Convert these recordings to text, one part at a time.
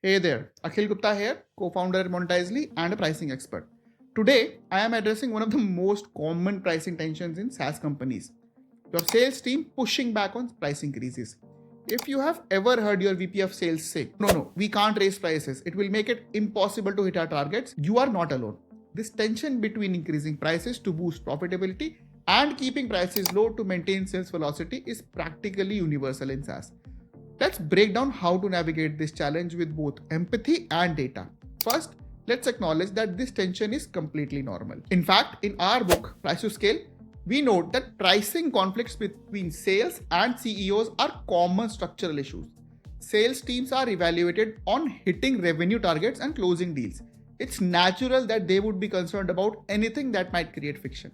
Hey there, Akhil Gupta here, co-founder at Monetizely and a pricing expert. Today, I am addressing one of the most common pricing tensions in SaaS companies. Your sales team pushing back on price increases. If you have ever heard your VP of sales say, no, we can't raise prices, it will make it impossible to hit our targets, you are not alone. This tension between increasing prices to boost profitability and keeping prices low to maintain sales velocity is practically universal in SaaS. Let's break down how to navigate this challenge with both empathy and data. First, let's acknowledge that this tension is completely normal. In fact, in our book, Price to Scale, we note that pricing conflicts between sales and CEOs are common structural issues. Sales teams are evaluated on hitting revenue targets and closing deals. It's natural that they would be concerned about anything that might create friction.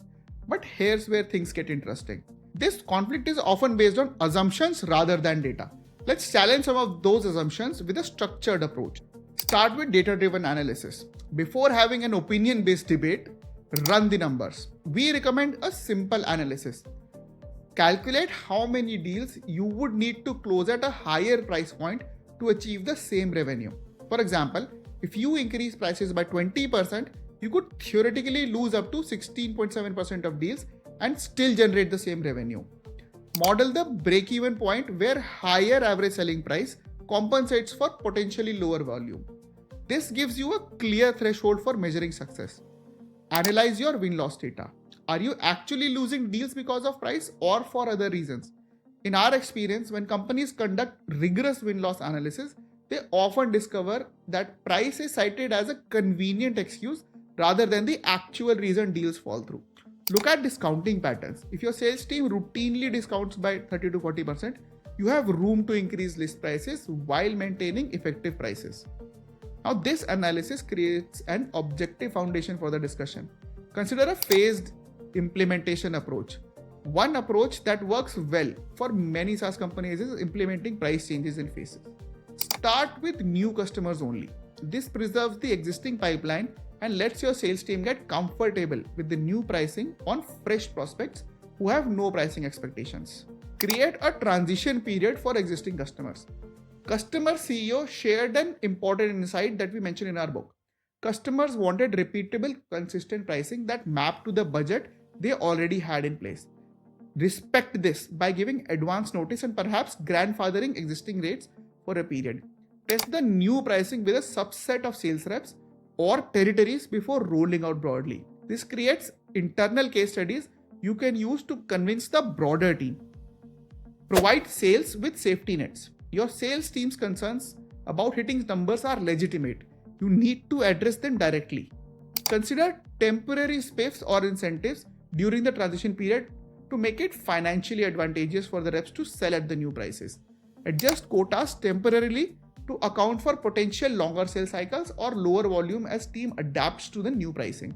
But here's where things get interesting. This conflict is often based on assumptions rather than data. Let's challenge some of those assumptions with a structured approach. Start with data-driven analysis. Before having an opinion-based debate, run the numbers. We recommend a simple analysis. Calculate how many deals you would need to close at a higher price point to achieve the same revenue. For example, if you increase prices by 20%, you could theoretically lose up to 16.7% of deals and still generate the same revenue. Model the break-even point where higher average selling price compensates for potentially lower volume. This gives you a clear threshold for measuring success. Analyze your win-loss data. Are you actually losing deals because of price or for other reasons? In our experience, when companies conduct rigorous win-loss analysis, they often discover that price is cited as a convenient excuse rather than the actual reason deals fall through. Look at discounting patterns. If your sales team routinely discounts by 30 to 40%, you have room to increase list prices while maintaining effective prices. Now, this analysis creates an objective foundation for the discussion. Consider a phased implementation approach. One approach that works well for many SaaS companies is implementing price changes in phases. Start with new customers only. This preserves the existing pipeline and lets your sales team get comfortable with the new pricing on fresh prospects who have no pricing expectations. Create a transition period for existing customers. Customer CEO shared an important insight that we mentioned in our book. Customers wanted repeatable, consistent pricing that mapped to the budget they already had in place. Respect this by giving advance notice and perhaps grandfathering existing rates for a period. Test the new pricing with a subset of sales reps or territories before rolling out broadly. This creates internal case studies you can use to convince the broader team. Provide sales with safety nets. Your sales team's concerns about hitting numbers are legitimate. You need to address them directly. Consider temporary spiffs or incentives during the transition period to make it financially advantageous for the reps to sell at the new prices. Adjust quotas temporarily to account for potential longer sales cycles or lower volume as team adapts to the new pricing.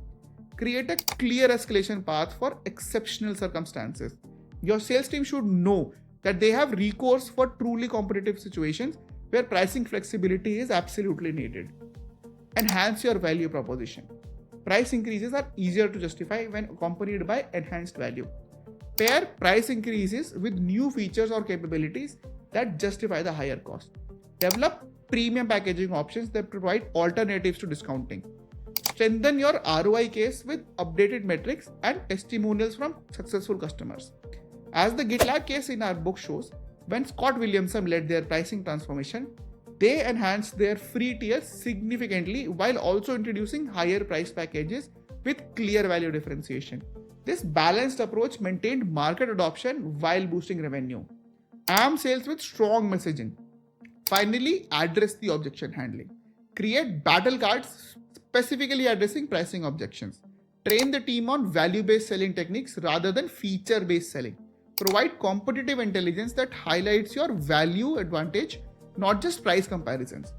Create a clear escalation path for exceptional circumstances. Your sales team should know that they have recourse for truly competitive situations where pricing flexibility is absolutely needed. Enhance your value proposition. Price increases are easier to justify when accompanied by enhanced value. Pair price increases with new features or capabilities that justify the higher cost. Develop premium packaging options that provide alternatives to discounting. Strengthen your ROI case with updated metrics and testimonials from successful customers. As the GitLab case in our book shows, when Scott Williamson led their pricing transformation, they enhanced their free tiers significantly while also introducing higher price packages with clear value differentiation. This balanced approach maintained market adoption while boosting revenue. Arm sales with strong messaging. Finally, address the objection handling. Create battle cards specifically addressing pricing objections. Train the team on value-based selling techniques rather than feature-based selling. Provide competitive intelligence that highlights your value advantage, not just price comparisons.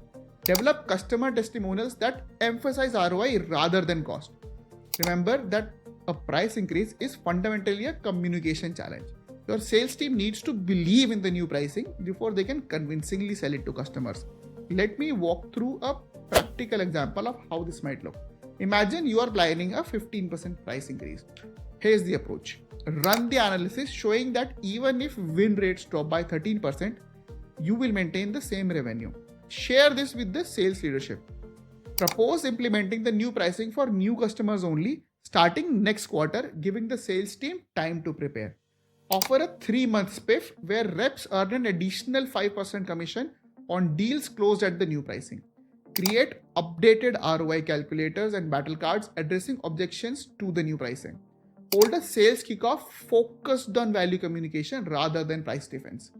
Develop customer testimonials that emphasize ROI rather than cost. Remember that a price increase is fundamentally a communication challenge. Your sales team needs to believe in the new pricing before they can convincingly sell it to customers. Let me walk through a practical example of how this might look. Imagine you are planning a 15% price increase. Here's the approach. Run the analysis showing that even if win rates drop by 13%, you will maintain the same revenue. share this with the sales leadership. Propose implementing the new pricing for new customers only starting next quarter, giving the sales team time to prepare. Offer a 3-month spiff where reps earn an additional 5% commission on deals closed at the new pricing. Create updated ROI calculators and battle cards addressing objections to the new pricing. Hold a sales kickoff focused on value communication rather than price defense.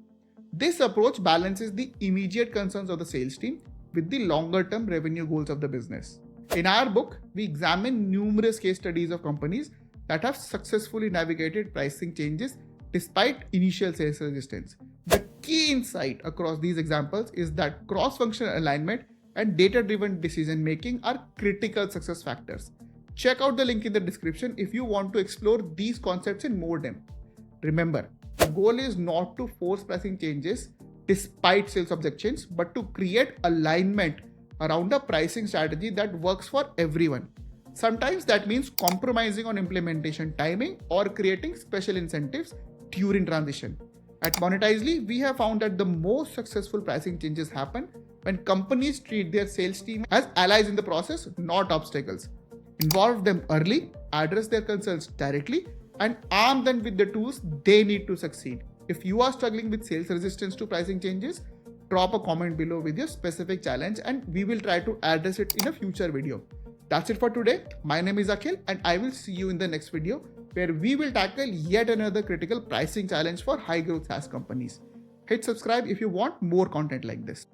This approach balances the immediate concerns of the sales team with the longer-term revenue goals of the business. In our book, we examine numerous case studies of companies that have successfully navigated pricing changes despite initial sales resistance. The key insight across these examples is that cross-functional alignment and data-driven decision-making are critical success factors. Check out the link in the description if you want to explore these concepts in more depth. Remember, the goal is not to force pricing changes despite sales objections, but to create alignment around a pricing strategy that works for everyone. Sometimes that means compromising on implementation timing or creating special incentives during transition. At Monetizely, we have found that the most successful pricing changes happen when companies treat their sales team as allies in the process, not obstacles. Involve them early, address their concerns directly, and arm them with the tools they need to succeed. If you are struggling with sales resistance to pricing changes, drop a comment below with your specific challenge and we will try to address it in a future video. That's it for today. My name is Akhil and I will see you in the next video where we will tackle yet another critical pricing challenge for high growth SaaS companies. Hit subscribe if you want more content like this.